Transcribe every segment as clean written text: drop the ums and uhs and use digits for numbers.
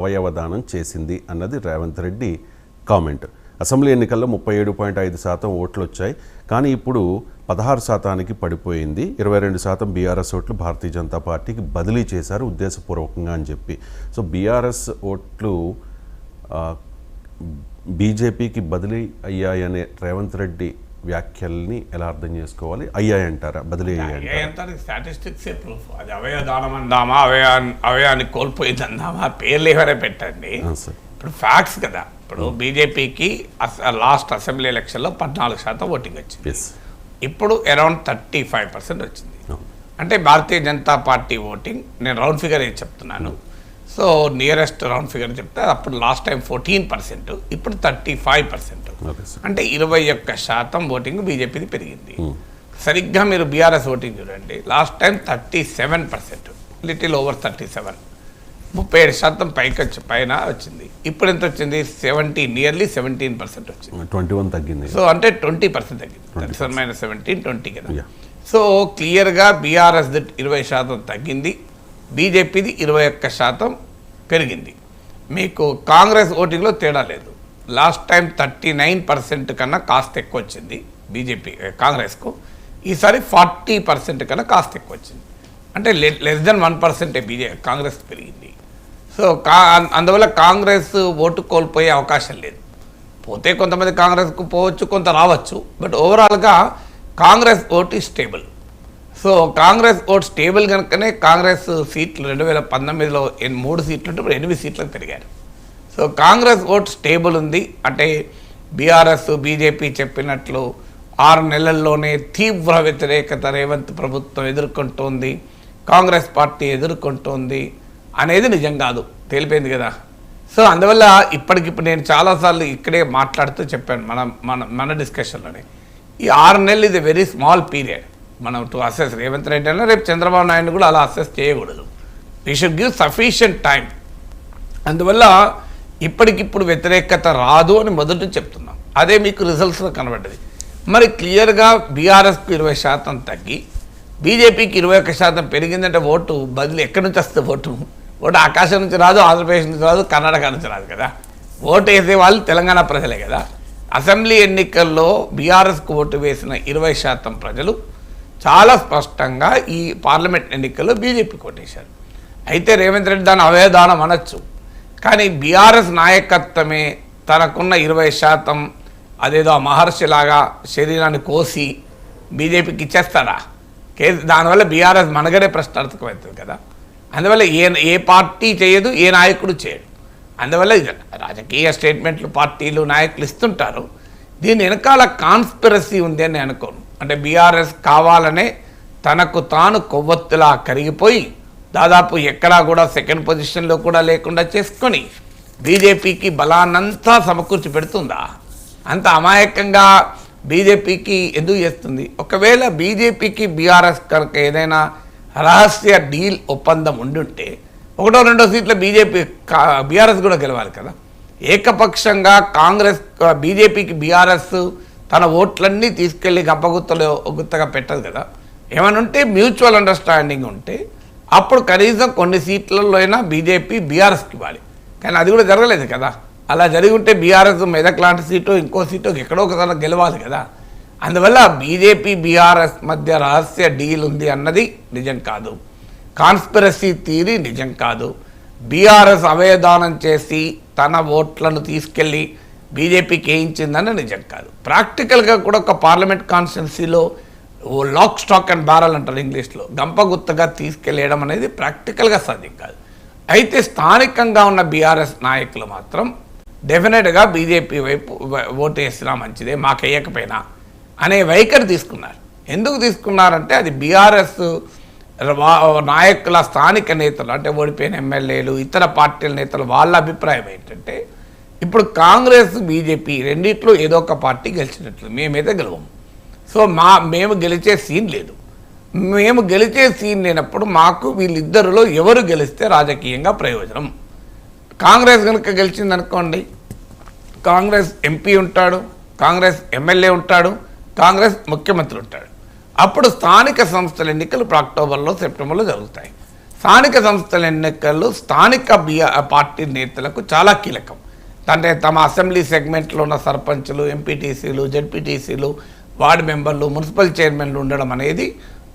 అవయవదానం చేసింది అన్నది Revanth Reddy comment. Assembly ఎన్నికల్లో 37.5% ఓట్లు వచ్చాయి, కానీ ఇప్పుడు 16% పడిపోయింది. 22% బీఆర్ఎస్ ఓట్లు భారతీయ జనతా పార్టీకి బదిలీ చేశారు ఉద్దేశపూర్వకంగా అని చెప్పి. సో బీఆర్ఎస్ ఓట్లు బీజేపీకి బదిలీ అయ్యాయనే రేవంత్ రెడ్డి వ్యాఖ్యల్ని ఎలా అర్థం చేసుకోవాలి? అయ్యాయంటారా, బదిలీ అయ్యాయంటారు? స్టాటిస్టిక్సే ప్రూఫ్. అది అవయదానం అందామా, అవయాన్ని కోల్పోయిందందామా, పేర్లు ఎవరే పెట్టండి. ఇప్పుడు ఫ్యాక్ట్స్ కదా. ఇప్పుడు బీజేపీకి లాస్ట్ అసెంబ్లీ ఎలక్షన్లో 14% ఓటింగ్ వచ్చింది. ఇప్పుడు అరౌండ్ 35% వచ్చింది. అంటే భారతీయ జనతా పార్టీ ఓటింగ్, నేను రౌండ్ ఫిగర్ ఏం చెప్తున్నాను, సో నియరెస్ట్ రౌండ్ ఫిగర్ చెప్తే అప్పుడు లాస్ట్ టైం 14%, ఇప్పుడు 35%. అంటే 21% ఓటింగ్ బీజేపీది పెరిగింది. సరిగ్గా మీరు బీఆర్ఎస్ ఓటింగ్ చూడండి, లాస్ట్ టైం 37%, లిటిల్ ఓవర్ 37, 37% పైన వచ్చింది. ఇప్పుడు ఎంత వచ్చింది? నియర్లీ 17% వచ్చింది. 21 తగ్గింది. సో అంటే 20% తగ్గింది. 17 20 కదా. సో క్లియర్గా బీఆర్ఎస్ 20% తగ్గింది, బీజేపీది 21% పెరిగింది. మీకు కాంగ్రెస్ ఓటింగ్లో తేడా లేదు. లాస్ట్ టైం 39% కన్నా కాస్త ఎక్కువ వచ్చింది బీజేపీ కాంగ్రెస్కు, ఈసారి 40% కన్నా కాస్త ఎక్కువ వచ్చింది. అంటే లెస్ దెన్ 1% కాంగ్రెస్ పెరిగింది. సో అందువల్ల కాంగ్రెస్ ఓటు కోల్పోయే అవకాశం లేదు. పోతే కొంతమంది కాంగ్రెస్కు పోవచ్చు, కొంత రావచ్చు, బట్ ఓవరాల్గా Congress vote stable. So Congress vote stable కనుకనే కాంగ్రెస్ సీట్లు 2019లో 3 సీట్లు ఉంటే ఇప్పుడు 8 సీట్లకు పెరిగారు. సో కాంగ్రెస్ ఓట్ స్టేబుల్ ఉంది. అంటే బీఆర్ఎస్ బీజేపీ చెప్పినట్లు 6 నెలల్లోనే తీవ్ర వ్యతిరేకత రేవంత్ ప్రభుత్వం ఎదుర్కొంటోంది, కాంగ్రెస్ పార్టీ ఎదుర్కొంటోంది అనేది నిజం కాదు, తేలిపోయింది కదా. సో అందువల్ల ఇప్పటికిప్పుడు నేను చాలాసార్లు ఇక్కడే మాట్లాడుతూ చెప్పాను మన డిస్కషన్లోనే, ఈ 6 నెలలు ఇది వెరీ స్మాల్ పీరియడ్. మనం టు అసెస్ రేవంత్ రెడ్డి అన్న రేపు చంద్రబాబు నాయుడు కూడా అలా అసెస్ చేయకూడదు. We should give sufficient time. అందువల్ల ఇప్పటికిప్పుడు వ్యతిరేకత రాదు అని మొదట చెప్తున్నాం. అదే మీకు రిజల్ట్స్లో కనబడ్డది. మరి క్లియర్గా బీఆర్ఎస్కు 20% తగ్గి బీజేపీకి 21% పెరిగిందంటే ఓటు బదిలీ ఎక్కడి నుంచి వస్తే ఓటు ఆకాశం నుంచి రాదు, ఆంధ్రప్రదేశ్ నుంచి రాదు, కర్ణాటక నుంచి రాదు కదా. ఓటు వేసే వాళ్ళు తెలంగాణ ప్రజలే కదా. అసెంబ్లీ ఎన్నికల్లో బీఆర్ఎస్కు ఓటు వేసిన 20% ప్రజలు చాలా స్పష్టంగా ఈ పార్లమెంట్ ఎన్నికల్లో బీజేపీకి ఓటేశారు. అయితే రేవంత్ రెడ్డి దాన్ని అవయదానం అనొచ్చు, కానీ బీఆర్ఎస్ నాయకత్వమే తనకున్న 20% అదేదో మహర్షిలాగా శరీరాన్ని కోసి బీజేపీకి ఇచ్చేస్తారా? దానివల్ల బీఆర్ఎస్ మనగడే ప్రశ్నార్థకమవుతుంది కదా. అందువల్ల ఏ పార్టీ చేయదు, ఏ నాయకుడు చేయడు. అందువల్ల రాజకీయ స్టేట్మెంట్లు పార్టీలు నాయకులు ఇస్తుంటారు, దీని వెనకాల కాన్స్పిరసీ ఉంది అని అనుకోను. అంటే బీఆర్ఎస్ కావాలనే తనకు తాను కొవ్వొత్తులా కరిగిపోయి దాదాపు ఎక్కడా కూడా సెకండ్ పొజిషన్లో కూడా లేకుండా చేసుకొని బీజేపీకి బలాన్నంతా సమకూర్చి పెడుతుందా? అంత అమాయకంగా బీజేపీకి ఎందుకు చేస్తుంది? ఒకవేళ బీజేపీకి బీఆర్ఎస్ కనుక ఏదైనా రహస్య డీల్ ఒప్పందం ఉండుంటే 1-2 సీట్ల బీఆర్ఎస్ కూడా గెలవాలి కదా. ఏకపక్షంగా కాంగ్రెస్ బీజేపీకి బీఆర్ఎస్ తన ఓట్లన్నీ తీసుకెళ్ళి గుత్తగా పెట్టదు కదా. ఏమైనా ఉంటే మ్యూచువల్ అండర్స్టాండింగ్ ఉంటే అప్పుడు కనీసం కొన్ని సీట్లలో అయినా బీజేపీ బీఆర్ఎస్కి ఇవ్వాలి. కానీ అది కూడా జరగలేదు కదా. అలా జరిగి ఉంటే బీఆర్ఎస్ మెదక్ లాంటి సీటు ఇంకో సీటు ఎక్కడో ఒకసారి గెలవాలి కదా. అందువల్ల బీజేపీ బీఆర్ఎస్ మధ్య రహస్య డీల్ ఉంది అన్నది నిజం కాదు, కాన్స్పిరసీ థియరీ నిజం కాదు. బీఆర్ఎస్ అవయదానం చేసి తన ఓట్లను తీసుకెళ్ళి బీజేపీకి వేయించిందని నిజం కాదు. ప్రాక్టికల్గా కూడా ఒక పార్లమెంట్ కాన్స్టిట్యున్సీలో లాక్ స్టాక్ అండ్ బ్యారల్ అంటారు ఇంగ్లీష్లో, గంపగుత్తగా తీసుకెళ్ళేయడం అనేది ప్రాక్టికల్గా సాధ్యం కాదు. అయితే స్థానికంగా ఉన్న బీఆర్ఎస్ నాయకులు మాత్రం డెఫినెట్గా బీజేపీ వైపు ఓటు వేసినా మంచిదే, మాకు వేయకపోయినా అనే వైఖరి తీసుకున్నారు. ఎందుకు తీసుకున్నారంటే అది బీఆర్ఎస్ నాయకుల స్థానిక నేతలు, అంటే ఓడిపోయిన ఎమ్మెల్యేలు ఇతర పార్టీల నేతలు వాళ్ళ అభిప్రాయం ఏంటంటే ఇప్పుడు కాంగ్రెస్ బీజేపీ రెండిట్లో ఏదో ఒక పార్టీ గెలిచినట్లు, మేమైతే గెలవము. సో మేము గెలిచే సీన్ లేదు. మేము గెలిచే సీన్ లేనప్పుడు మాకు వీళ్ళిద్దరిలో ఎవరు గెలిస్తే రాజకీయంగా ప్రయోజనం. కాంగ్రెస్ కనుక గెలిచిందనుకోండి, కాంగ్రెస్ ఎంపీ ఉంటాడు, కాంగ్రెస్ ఎమ్మెల్యే ఉంటాడు, కాంగ్రెస్ ముఖ్యమంత్రి ఉంటాడు. అప్పుడు స్థానిక సంస్థల ఎన్నికలు అక్టోబర్లో సెప్టెంబర్లో జరుగుతాయి. స్థానిక సంస్థల ఎన్నికల్లో స్థానిక పార్టీ నేతలకు చాలా కీలకం. అంటే తమ అసెంబ్లీ సెగ్మెంట్లో ఉన్న సర్పంచ్లు, ఎంపీటీసీలు, జెడ్పీటీసీలు, వార్డు మెంబర్లు, మున్సిపల్ చైర్మన్లు ఉండడం అనేది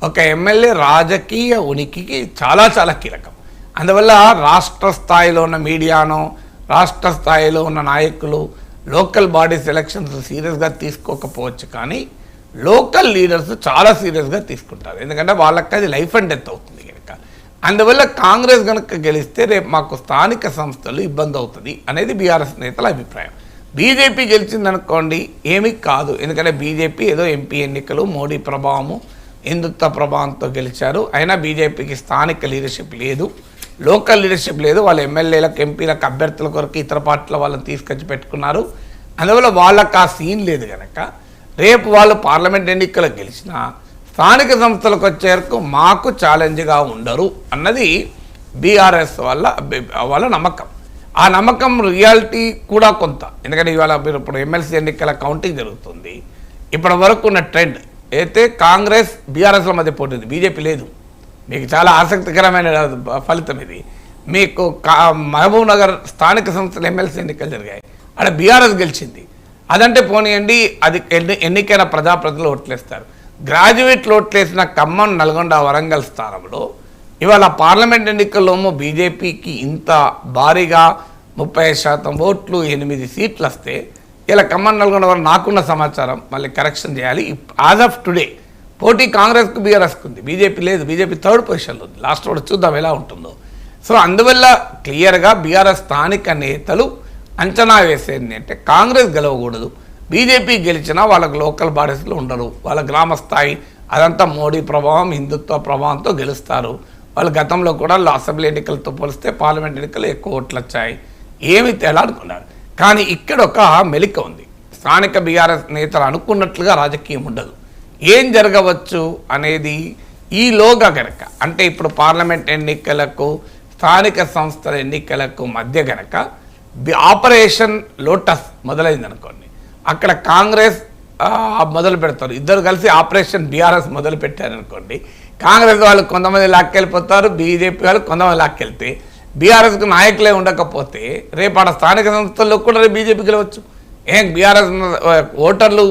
ఒక ఎమ్మెల్యే రాజకీయ ఉనికికి చాలా చాలా కీలకం. అందువల్ల రాష్ట్ర స్థాయిలో ఉన్న మీడియాను, రాష్ట్ర స్థాయిలో ఉన్న నాయకులు లోకల్ బాడీస్ ఎలక్షన్స్ సీరియస్గా తీసుకోకపోవచ్చు, కానీ లోకల్ లీడర్స్ చాలా సీరియస్గా తీసుకుంటారు. ఎందుకంటే వాళ్ళకి అది లైఫ్ అండ్ డెత్ అవుతుంది కనుక. అందువల్ల కాంగ్రెస్ కనుక గెలిస్తే రేపు మాకు స్థానిక సంస్థలు ఇబ్బంది అవుతుంది అనేది బీఆర్ఎస్ నేతల అభిప్రాయం. బీజేపీ గెలిచిందనుకోండి ఏమీ కాదు, ఎందుకంటే బీజేపీ ఏదో ఎంపీ ఎన్నికలు, మోడీ ప్రభావము, హిందుత్వ ప్రభావంతో గెలిచారు. అయినా బీజేపీకి స్థానిక లీడర్షిప్ లేదు, లోకల్ లీడర్షిప్ లేదు. వాళ్ళ ఎమ్మెల్యేలకు, ఎంపీలకు, అభ్యర్థుల కొరకు ఇతర పార్టీల వాళ్ళని తీసుకొచ్చి పెట్టుకున్నారు. అందువల్ల వాళ్ళకి ఆ సీన్ లేదు కనుక రేపు వాళ్ళు పార్లమెంట్ ఎన్నికలకు గెలిచినా స్థానిక సంస్థలకు వచ్చే వరకు మాకు ఛాలెంజ్గా ఉండరు అన్నది బీఆర్ఎస్ వాళ్ళ నమ్మకం. ఆ నమ్మకం రియాలిటీ కూడా కొంత, ఎందుకంటే ఇవాళ మీరు ఇప్పుడు ఎమ్మెల్సీ ఎన్నికల కౌంటింగ్ జరుగుతుంది. ఇప్పటి వరకు ఉన్న ట్రెండ్ అయితే కాంగ్రెస్ బీఆర్ఎస్ల మధ్య పోటీ ఉంది, బీజేపీ లేదు. మీకు చాలా ఆసక్తికరమైన ఫలితం ఇది. మీకు మహబూబ్ నగర్ స్థానిక సంస్థల ఎమ్మెల్సీ ఎన్నికలు జరిగాయి, అక్కడ బీఆర్ఎస్ గెలిచింది. అదంటే పోనీయండి, అది ఎన్నికైన ప్రజాప్రతినిధులు ఓట్లేస్తారు. గ్రాడ్యుయేట్లు ఓట్లేసిన ఖమ్మం, నల్గొండ, వరంగల్ స్థానంలో ఇవాళ పార్లమెంట్ ఎన్నికల్లోమో బీజేపీకి ఇంత భారీగా 35% ఓట్లు, 8 సీట్లు వస్తే ఇలా ఖమ్మం, నల్గొండ వరకు నాకున్న సమాచారం మళ్ళీ కరెక్షన్ చేయాలి. యాజ్ ఆఫ్ టుడే పోటీ కాంగ్రెస్కు, బీఆర్ఎస్కు ఉంది, బీజేపీ లేదు. బీజేపీ 3rd పొజిషన్లో ఉంది. లాస్ట్ కూడా చూద్దాం ఎలా ఉంటుందో. సో అందువల్ల క్లియర్గా బీఆర్ఎస్ స్థానిక నేతలు అంచనా వేసేది అంటే కాంగ్రెస్ గెలవకూడదు, బీజేపీ గెలిచినా వాళ్ళకు లోకల్ బాడీస్లో ఉండరు, వాళ్ళ గ్రామ స్థాయి అదంతా మోడీ ప్రభావం, హిందుత్వ ప్రభావంతో గెలుస్తారు. వాళ్ళు గతంలో కూడా అసెంబ్లీ ఎన్నికలతో పోలిస్తే పార్లమెంట్ ఎన్నికలు ఎక్కువ ఓట్లు వచ్చాయి, ఏమి తేడా అనుకున్నారు. కానీ ఇక్కడ ఒక మెలిక ఉంది. స్థానిక బీఆర్ఎస్ నేతలు అనుకున్నట్లుగా రాజకీయం ఉండదు. ఏం జరగవచ్చు అనేది ఈలోగా గనక, అంటే ఇప్పుడు పార్లమెంట్ ఎన్నికలకు, స్థానిక సంస్థల ఎన్నికలకు మధ్య గనక ఆపరేషన్ లోటస్ మొదలైంది అనుకోండి, అక్కడ కాంగ్రెస్ మొదలు పెడతారు, ఇద్దరు కలిసి ఆపరేషన్ బీఆర్ఎస్ మొదలు పెట్టారనుకోండి, కాంగ్రెస్ వాళ్ళు కొంతమంది లాక్కెళ్ళిపోతారు, బీజేపీ వాళ్ళు కొంతమంది లాక్కెళ్తే బీఆర్ఎస్కు నాయకులే ఉండకపోతే రేపు ఆడ స్థానిక సంస్థల్లో కూడా రేపు బీజేపీ గెలవచ్చు. బీఆర్ఎస్ ఓటర్లు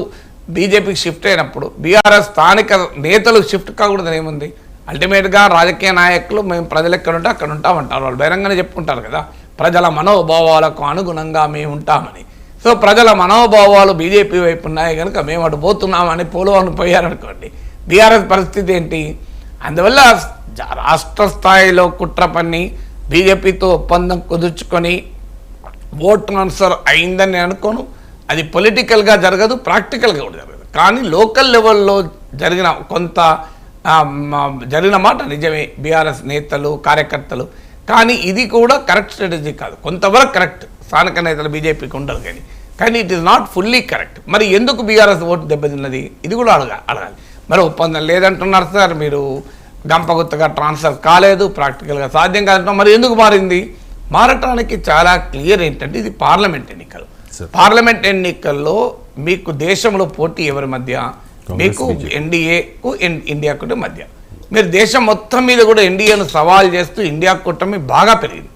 బీజేపీకి షిఫ్ట్ అయినప్పుడు బీఆర్ఎస్ స్థానిక నేతలు షిఫ్ట్ కాకూడదని ఏముంది? అల్టిమేట్గా రాజకీయ నాయకులు మేము ప్రజలు ఎక్కడ ఉంటే అక్కడ ఉంటామంటారు. వాళ్ళు బహిరంగానే చెప్పుకుంటారు కదా, ప్రజల మనోభావాలకు అనుగుణంగా మేము ఉంటామని. సో ప్రజల మనోభావాలు బీజేపీ వైపు ఉన్నాయి కనుక మేము అటు పోతున్నామని పోలవరం పోయారనుకోండి, బీఆర్ఎస్ పరిస్థితి ఏంటి? అందువల్ల రాష్ట్ర స్థాయిలో కుట్ర పన్ని బీజేపీతో ఒప్పందం కుదుర్చుకొని ఓట్ ట్రాన్స్ఫర్ అయిందని నేను అనుకోను. అది పొలిటికల్గా జరగదు, ప్రాక్టికల్గా కూడా జరగదు. కానీ లోకల్ లెవెల్లో జరిగిన కొంత జరిగిన మాట నిజమే, బీఆర్ఎస్ నేతలు, కార్యకర్తలు. కానీ ఇది కూడా కరెక్ట్ స్ట్రాటజీ కాదు, కొంతవరకు కరెక్ట్. స్థానిక నేతలు బీజేపీకి ఉండరు కానీ it is not fully correct. మరి ఎందుకు బీఆర్ఎస్ ఓటు దెబ్బతిన్నది? ఇది కూడా అడగాలి. మరి ఒప్పందం లేదంటున్నారు సార్, మీరు గంపగుత్తగా ట్రాన్స్ఫర్ కాలేదు, ప్రాక్టికల్గా సాధ్యం కాదంటున్నారు. మరి ఎందుకు మారింది? మారటానికి చాలా క్లియర్ ఏంటంటే ఇది పార్లమెంట్ ఎన్నికలు. పార్లమెంట్ ఎన్నికల్లో మీకు దేశంలో పోటీ ఎవరి మధ్య? మీకు ఎన్డీఏకు ఇండియా మధ్య. మీరు దేశం మొత్తం మీద కూడా ఎన్డీఏను సవాల్ చేస్తూ ఇండియా కూటమి బాగా పెరిగింది.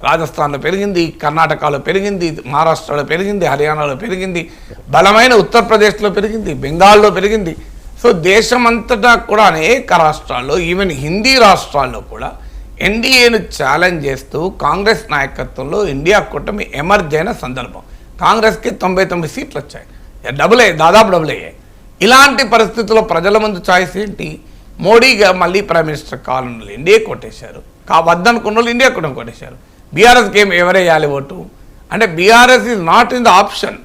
రాజస్థాన్లో పెరిగింది, కర్ణాటకలో పెరిగింది, మహారాష్ట్రలో పెరిగింది, హర్యానాలో పెరిగింది, బలమైన ఉత్తరప్రదేశ్లో పెరిగింది, బెంగాల్లో పెరిగింది. సో దేశమంతటా కూడా అనేక రాష్ట్రాల్లో, ఈవెన్ హిందీ రాష్ట్రాల్లో కూడా ఎన్డీఏను ఛాలెంజ్ చేస్తూ కాంగ్రెస్ నాయకత్వంలో ఇండియా కూటమి ఎమర్జ్ అయిన సందర్భం. కాంగ్రెస్కి 99 సీట్లు వచ్చాయి, దాదాపు డబుల్ అయ్యాయి. ఇలాంటి పరిస్థితుల్లో ప్రజల ముందు ఛాయిస్ ఏంటి? మోడీగా మళ్ళీ ప్రైమ్ మినిస్టర్ కావాలన్న ఎన్డీఏ కొట్టేశారు, వద్దనుకున్న వాళ్ళు ఇండియా కూటమి కొట్టేశారు. బీఆర్ఎస్కి ఎవరేయాలి ఓటు అంటే BRS is not in the option.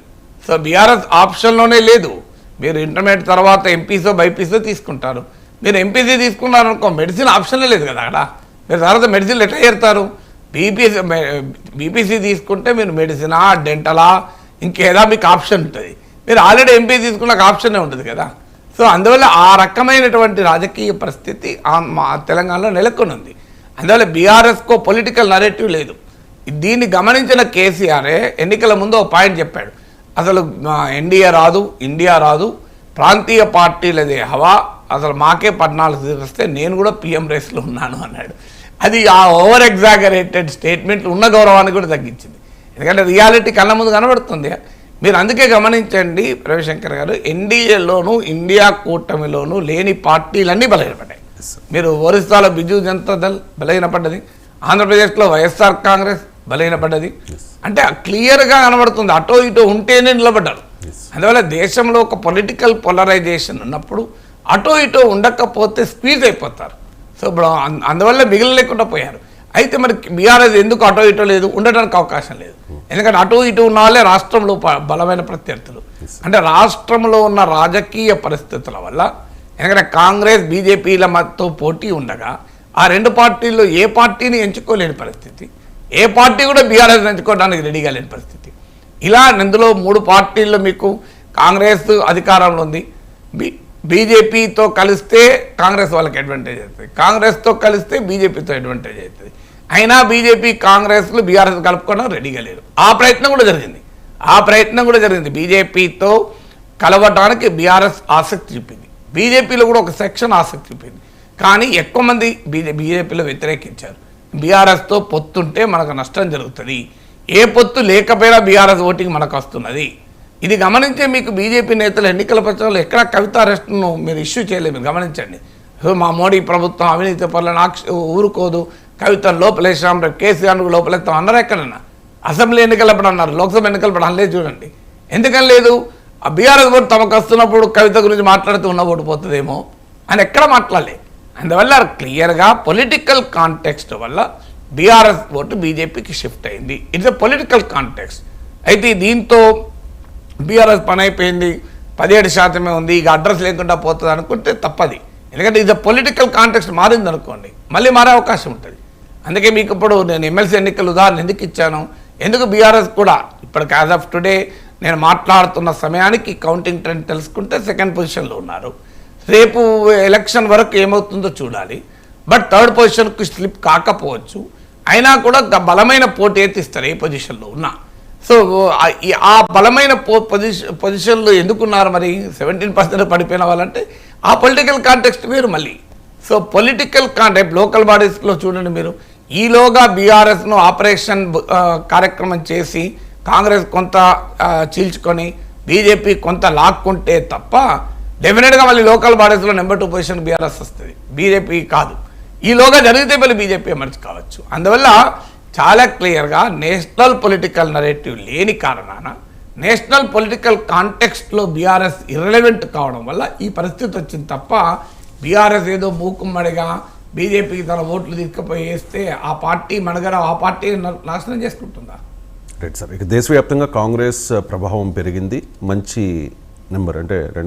So BRS ఆప్షన్లోనే లేదు. మీరు ఇంటర్మీడియట్ తర్వాత ఎంపీసో బైపీసో తీసుకుంటారు. మీరు ఎంపీసీ తీసుకున్నారనుకో, మెడిసిన్ ఆప్షన్లే లేదు కదా అక్కడ. మీరు తర్వాత మెడిసిన్లు ఎట్లా చేరుతారు? బీపీసీ తీసుకుంటే మీరు మెడిసినా, డెంటలా, ఇంకేదా మీకు ఆప్షన్ ఉంటుంది. మీరు ఆల్రెడీ ఎంపీ తీసుకున్నాక ఆప్షనే ఉంటుంది కదా. సో అందువల్ల ఆ రకమైనటువంటి రాజకీయ పరిస్థితి తెలంగాణలో నెలకొని ఉంది. అందువల్ల బీఆర్ఎస్కో పొలిటికల్ నరేటివ్ లేదు. దీన్ని గమనించిన కేసీఆరే ఎన్నికల ముందు ఒక పాయింట్ చెప్పాడు, అసలు ఎన్డీఏ రాదు, ఇండియా రాదు, ప్రాంతీయ పార్టీలదే హవా, అసలు మాకే 14 సీట్లు వస్తే నేను కూడా పీఎం రేస్లో ఉన్నాను అన్నాడు. అది ఆ ఓవర్ ఎగ్జాగరేటెడ్ స్టేట్మెంట్లు ఉన్న గౌరవాన్ని కూడా తగ్గించింది. ఎందుకంటే రియాలిటీ కళ్ళ ముందు కనబడుతుంది. మీరు అందుకే గమనించండి రవిశంకర్ గారు, ఎన్డీఏలోను ఇండియా కూటమిలోను లేని పార్టీలన్నీ బలహీనపడ్డాయి. మీరు ఒరిస్సాలో బిజు జనతా దళ్ బలహీనపడ్డది, ఆంధ్రప్రదేశ్లో వైఎస్ఆర్ కాంగ్రెస్ బలహీనపడ్డది. అంటే క్లియర్గా కనబడుతుంది అటో ఇటో ఉంటేనే నిలబడ్డారు. అందువల్ల దేశంలో ఒక పొలిటికల్ పోలరైజేషన్ ఉన్నప్పుడు అటో ఇటో ఉండకపోతే స్క్వీజ్ అయిపోతారు. సో ఇప్పుడు అందువల్ల మిగిలిలేకుండా పోయారు. అయితే మరి బీఆర్ఎస్ ఎందుకు అటో ఇటో లేదు, ఉండడానికి అవకాశం లేదు. ఎందుకంటే అటు ఇటు ఉన్న వాళ్ళే రాష్ట్రంలో బలమైన ప్రత్యర్థులు. అంటే రాష్ట్రంలో ఉన్న రాజకీయ పరిస్థితుల వల్ల, ఎందుకంటే కాంగ్రెస్ బీజేపీల మధ్యతో పోటీ ఉండగా ఆ రెండు పార్టీల్లో ఏ పార్టీని ఎంచుకోలేని పరిస్థితి, ఏ పార్టీ కూడా బీఆర్ఎస్ ఎంచుకోవడానికి రెడీగా లేని పరిస్థితి. ఇలా ఇందులో 3 పార్టీల్లో మీకు కాంగ్రెస్ అధికారంలో ఉంది. బీజేపీతో కలిస్తే కాంగ్రెస్ వాళ్ళకి అడ్వాంటేజ్ అవుతుంది, కాంగ్రెస్తో కలిస్తే బీజేపీతో అడ్వాంటేజ్ అవుతుంది. అయినా బీజేపీ కాంగ్రెస్లు బీఆర్ఎస్ కలుపుకోవడం రెడీగా లేరు. ఆ ప్రయత్నం కూడా జరిగింది. బీజేపీతో కలవడానికి బీఆర్ఎస్ ఆసక్తి చూపింది, బీజేపీలో కూడా ఒక సెక్షన్ ఆసక్తి చూపింది. కానీ ఎక్కువ మంది బీజేపీలో వ్యతిరేకించారు. బీఆర్ఎస్తో పొత్తుంటే మనకు నష్టం జరుగుతుంది, ఏ పొత్తు లేకపోయినా బీఆర్ఎస్ ఓటింగ్ మనకు వస్తున్నది. ఇది గమనించే మీకు బీజేపీ నేతలు ఎన్నికల ప్రచారంలో ఎక్కడ కవిత అరెస్ట్ను మీరు ఇష్యూ చేయలేదు. మీరు గమనించండి. సో మా మోడీ ప్రభుత్వం అవినీతి పనులను ఊరుకోదు, కవిత లోపలేసాం, రేపు కేసీఆర్ లోపలేస్తాం అన్నారు. ఎక్కడన్నా అసెంబ్లీ ఎన్నికలప్పుడు అన్నారు, లోక్సభ ఎన్నికలప్పుడు అనలేదు. చూడండి ఎందుకని లేదు. ఆ బీఆర్ఎస్ ఓటు తమకు వస్తున్నప్పుడు కవిత గురించి మాట్లాడుతూ ఉన్న ఓటు పోతుందేమో అని ఎక్కడ మాట్లాడలేదు. అందువల్ల క్లియర్గా పొలిటికల్ కాంటెక్స్ట్ వల్ల బీఆర్ఎస్ ఓటు బీజేపీకి షిఫ్ట్ అయింది. It's a political context. అయితే దీంతో బీఆర్ఎస్ పని అయిపోయింది, 17% ఉంది, ఇక అడ్రస్ లేకుండా పోతుంది అనుకుంటే తప్పది. ఎందుకంటే ఇది పొలిటికల్ కాంటెక్స్ట్ మారింది అనుకోండి, మళ్ళీ మారే అవకాశం ఉంటుంది. అందుకే మీకు ఇప్పుడు నేను ఎమ్మెల్సీ ఎన్నికల ఉదాహరణ ఎందుకు ఇచ్చాను, ఎందుకు బీఆర్ఎస్ కూడా ఇప్పటికి యాజ్ ఆఫ్ టుడే నేను మాట్లాడుతున్న సమయానికి కౌంటింగ్ ట్రెండ్ తెలుసుకుంటే 2nd పొజిషన్లో ఉన్నారు. రేపు ఎలక్షన్ వరకు ఏమవుతుందో చూడాలి. బట్ 3rd పొజిషన్కు స్లిప్ కాకపోవచ్చు, అయినా కూడా బలమైన పోటీ ఎత్తిస్తారు ఏ పొజిషన్లో ఉన్నా. సో ఆ బలమైన పొజిషన్లో ఎందుకున్నారు మరి 17% పడిపోయిన వాళ్ళంటే ఆ పొలిటికల్ కాంటెక్స్ట్ వేరు మళ్ళీ. సో పొలిటికల్ కాంటెక్ట్ లోకల్ బాడీస్లో చూడండి మీరు, ఈలోగా బీఆర్ఎస్ను ఆపరేషన్ కార్యక్రమం చేసి కాంగ్రెస్ కొంత చీల్చుకొని బీజేపీ కొంత లాక్కుంటే తప్ప డెఫినెట్గా మళ్ళీ లోకల్ బాడీస్లో నెంబర్ 2 పొజిషన్ బీఆర్ఎస్ వస్తుంది, బీజేపీ కాదు. ఈలోగా జరిగితే మళ్ళీ బీజేపీ ఎమర్జ్ కావచ్చు. అందువల్ల చాలా క్లియర్గా నేషనల్ పొలిటికల్ నరేటివ్ లేని కారణాన నేషనల్ పొలిటికల్ కాంటెక్స్ట్లో బీఆర్ఎస్ ఇర్రెలవెంట్ కావడం వల్ల ఈ పరిస్థితి వచ్చింది తప్ప బీఆర్ఎస్ ఏదో మూకుమ్మడిగా బీజేపీకి తన ఓట్లు తీసుకుపోయి వేస్తే ఆ పార్టీ మనగర ఆ పార్టీ నాశనం చేసుకుంటుందా? Right sir. ఇక దేశవ్యాప్తంగా కాంగ్రెస్ ప్రభావం పెరిగింది, మంచి నెంబర్ అంటే 2